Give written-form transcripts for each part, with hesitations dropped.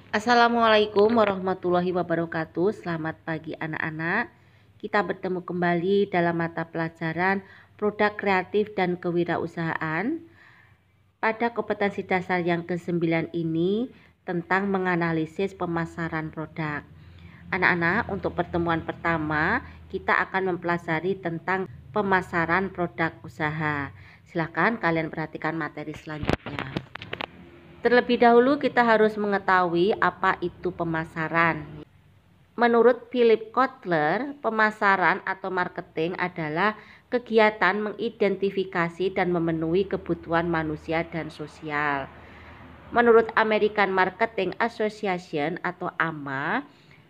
Assalamualaikum warahmatullahi wabarakatuh. Selamat pagi anak-anak. Kita bertemu kembali dalam mata pelajaran produk kreatif dan kewirausahaan. Pada kompetensi dasar yang ke-9 ini tentang menganalisis pemasaran produk. Anak-anak, untuk pertemuan pertama kita akan mempelajari tentang pemasaran produk usaha. Silakan kalian perhatikan materi selanjutnya. Terlebih dahulu kita harus mengetahui apa itu pemasaran. Menurut Philip Kotler, pemasaran atau marketing adalah kegiatan mengidentifikasi dan memenuhi kebutuhan manusia dan sosial. Menurut American Marketing Association atau AMA,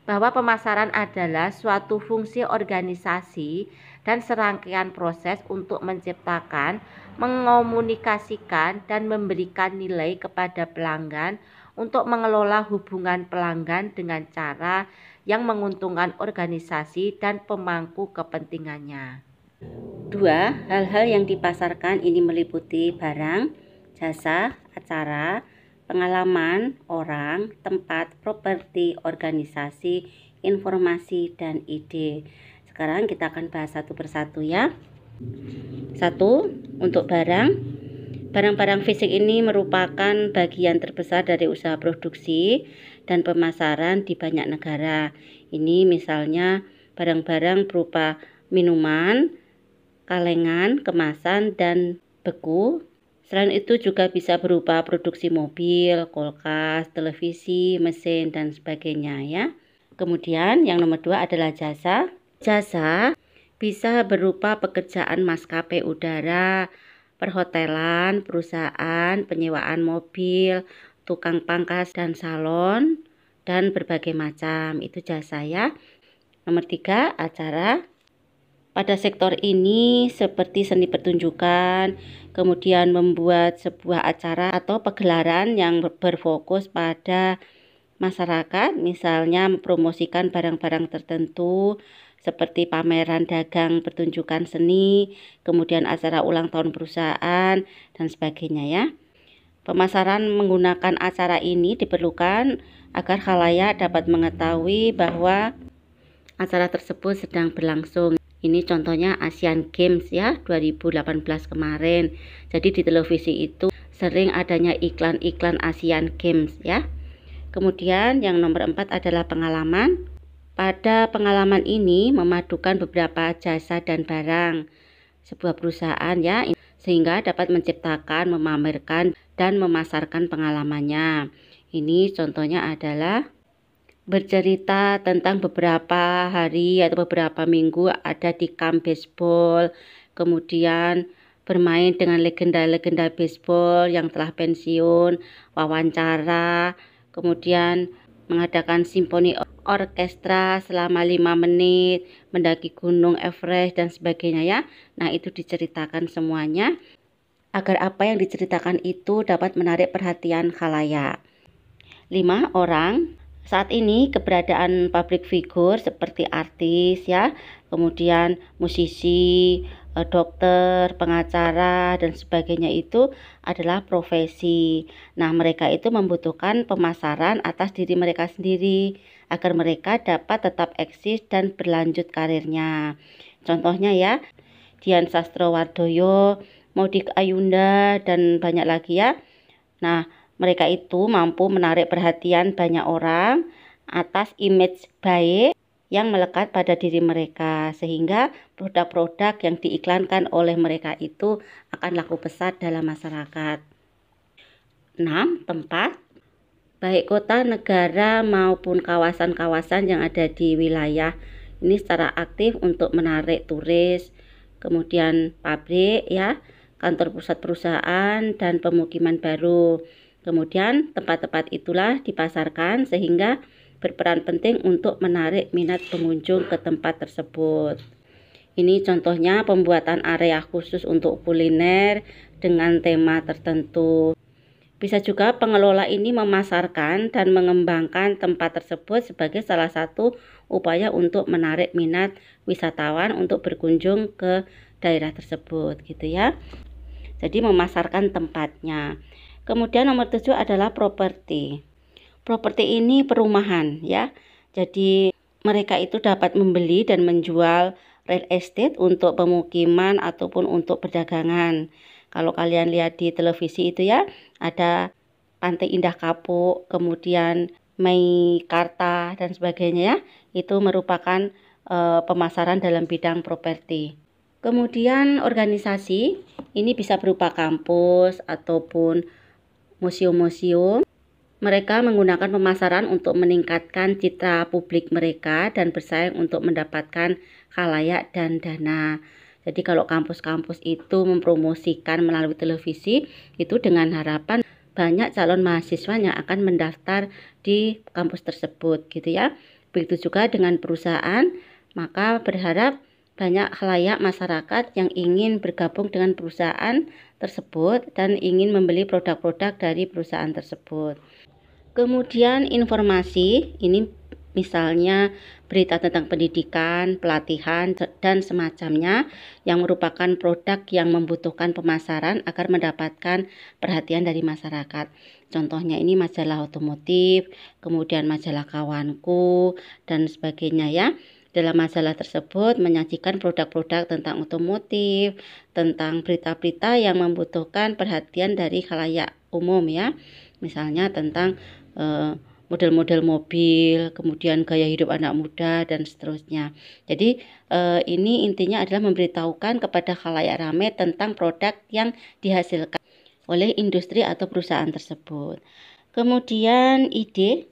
bahwa pemasaran adalah suatu fungsi organisasi dan serangkaian proses untuk menciptakan, mengomunikasikan, dan memberikan nilai kepada pelanggan untuk mengelola hubungan pelanggan dengan cara yang menguntungkan organisasi dan pemangku kepentingannya. 2. Hal-hal yang dipasarkan ini meliputi barang, jasa, acara, pengalaman, orang, tempat, properti, organisasi, informasi, dan ide. Sekarang kita akan bahas satu persatu ya. 1. Untuk barang. Barang-barang fisik ini merupakan bagian terbesar dari usaha produksi dan pemasaran di banyak negara. Ini misalnya barang-barang berupa minuman, kalengan, kemasan, dan beku. Selain itu juga bisa berupa produksi mobil, kulkas, televisi, mesin, dan sebagainya ya. Kemudian yang nomor 2 adalah jasa. Jasa bisa berupa pekerjaan maskapai udara, perhotelan, perusahaan, penyewaan mobil, tukang pangkas dan salon, dan berbagai macam. Itu jasa ya. Nomor 3, acara. Pada sektor ini seperti seni pertunjukan, kemudian membuat sebuah acara atau pegelaran yang berfokus pada masyarakat, misalnya mempromosikan barang-barang tertentu seperti pameran dagang pertunjukan seni, kemudian acara ulang tahun perusahaan, dan sebagainya ya. Pemasaran menggunakan acara ini diperlukan agar khalayak dapat mengetahui bahwa acara tersebut sedang berlangsung. Ini contohnya Asian Games ya 2018 kemarin. Jadi di televisi itu sering adanya iklan-iklan Asian Games ya. Kemudian yang nomor 4 adalah pengalaman. Pada pengalaman ini memadukan beberapa jasa dan barang sebuah perusahaan ya, sehingga dapat menciptakan, memamerkan, dan memasarkan pengalamannya. Ini contohnya adalah bercerita tentang beberapa hari atau beberapa minggu ada di kamp baseball, kemudian bermain dengan legenda-legenda baseball yang telah pensiun, wawancara, kemudian mengadakan simfoni orkestra selama 5 menit, mendaki gunung Everest dan sebagainya ya. Nah, itu diceritakan semuanya agar apa yang diceritakan itu dapat menarik perhatian khalayak. 5. Orang. Saat ini keberadaan public figure seperti artis ya, kemudian musisi, dokter, pengacara, dan sebagainya itu adalah profesi. Nah, mereka itu membutuhkan pemasaran atas diri mereka sendiri agar mereka dapat tetap eksis dan berlanjut karirnya. Contohnya ya, Dian Sastrowardoyo, Maudy Ayunda, dan banyak lagi ya. Nah, mereka itu mampu menarik perhatian banyak orang atas image baik yang melekat pada diri mereka, sehingga produk-produk yang diiklankan oleh mereka itu akan laku besar dalam masyarakat. 6. Tempat. Baik kota, negara maupun kawasan-kawasan yang ada di wilayah ini secara aktif untuk menarik turis, kemudian pabrik ya, kantor pusat perusahaan, dan pemukiman baru. Kemudian tempat-tempat itulah dipasarkan sehingga berperan penting untuk menarik minat pengunjung ke tempat tersebut. Ini contohnya pembuatan area khusus untuk kuliner dengan tema tertentu. Bisa juga pengelola ini memasarkan dan mengembangkan tempat tersebut sebagai salah satu upaya untuk menarik minat wisatawan untuk berkunjung ke daerah tersebut gitu ya. Jadi memasarkan tempatnya. Kemudian nomor 7 adalah properti. Properti ini perumahan ya. Jadi mereka itu dapat membeli dan menjual real estate untuk pemukiman ataupun untuk perdagangan. Kalau kalian lihat di televisi itu ya, ada Pantai Indah Kapuk, kemudian Meikarta dan sebagainya ya. Itu merupakan pemasaran dalam bidang properti. Kemudian organisasi ini bisa berupa kampus ataupun museum-museum. Mereka menggunakan pemasaran untuk meningkatkan citra publik mereka dan bersaing untuk mendapatkan khalayak dan dana. Jadi kalau kampus-kampus itu mempromosikan melalui televisi, itu dengan harapan banyak calon mahasiswa yang akan mendaftar di kampus tersebut gitu ya. Begitu juga dengan perusahaan, maka berharap banyak khalayak masyarakat yang ingin bergabung dengan perusahaan tersebut dan ingin membeli produk-produk dari perusahaan tersebut. Kemudian informasi, ini misalnya berita tentang pendidikan, pelatihan, dan semacamnya yang merupakan produk yang membutuhkan pemasaran agar mendapatkan perhatian dari masyarakat. Contohnya ini majalah otomotif, kemudian majalah Kawanku, dan sebagainya ya. Dalam majalah tersebut menyajikan produk-produk tentang otomotif, tentang berita-berita yang membutuhkan perhatian dari khalayak umum ya. Misalnya tentang model-model mobil, kemudian gaya hidup anak muda dan seterusnya. Jadi ini intinya adalah memberitahukan kepada khalayak ramai tentang produk yang dihasilkan oleh industri atau perusahaan tersebut. Kemudian ide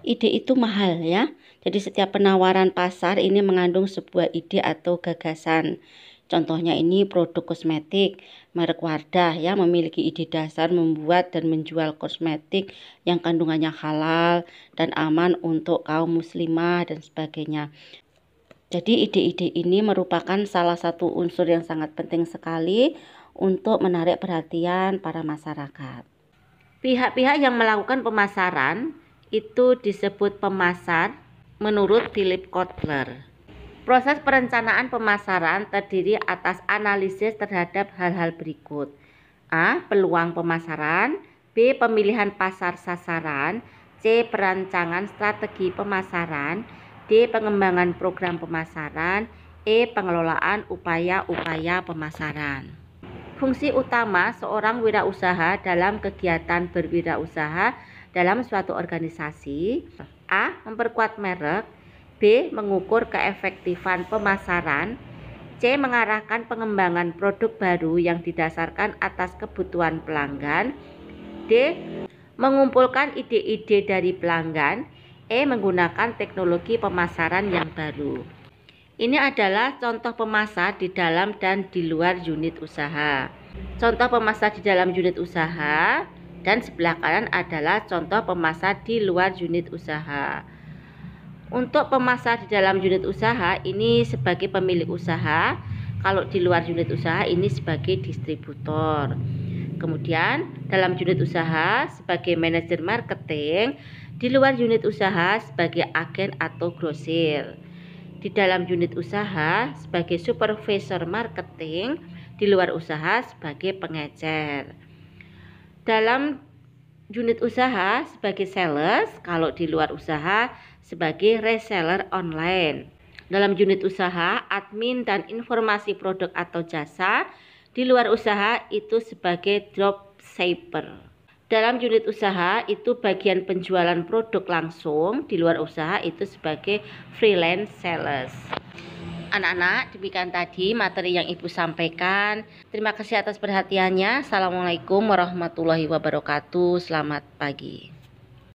itu mahal ya. Jadi setiap penawaran pasar ini mengandung sebuah ide atau gagasan. Contohnya ini produk kosmetik merek Wardah ya, memiliki ide dasar membuat dan menjual kosmetik yang kandungannya halal dan aman untuk kaum muslimah dan sebagainya. Jadi ide-ide ini merupakan salah satu unsur yang sangat penting sekali untuk menarik perhatian para masyarakat. Pihak-pihak yang melakukan pemasaran itu disebut pemasar menurut Philip Kotler. Proses perencanaan pemasaran terdiri atas analisis terhadap hal-hal berikut. A. Peluang pemasaran. B. Pemilihan pasar sasaran. C. Perancangan strategi pemasaran. D. Pengembangan program pemasaran. E. Pengelolaan upaya-upaya pemasaran. Fungsi utama seorang wirausaha dalam kegiatan berwirausaha dalam suatu organisasi. A. Memperkuat merek. B. Mengukur keefektifan pemasaran. C. Mengarahkan pengembangan produk baru yang didasarkan atas kebutuhan pelanggan. D. Mengumpulkan ide-ide dari pelanggan. E. Menggunakan teknologi pemasaran yang baru. Ini adalah contoh pemasar di dalam dan di luar unit usaha. Contoh pemasar di dalam unit usaha dan sebelah kanan adalah contoh pemasar di luar unit usaha. Untuk pemasar di dalam unit usaha ini sebagai pemilik usaha, kalau di luar unit usaha ini sebagai distributor. Kemudian dalam unit usaha sebagai manajer marketing, di luar unit usaha sebagai agen atau grosir. Di dalam unit usaha sebagai supervisor marketing, di luar usaha sebagai pengecer. Dalam unit usaha sebagai sales, kalau di luar usaha sebagai reseller online. Dalam unit usaha, admin dan informasi produk atau jasa. Di luar usaha itu sebagai dropshipper. Dalam unit usaha itu bagian penjualan produk langsung. Di luar usaha itu sebagai freelance sales. Anak-anak, demikian tadi materi yang Ibu sampaikan. Terima kasih atas perhatiannya. Assalamualaikum warahmatullahi wabarakatuh. Selamat pagi.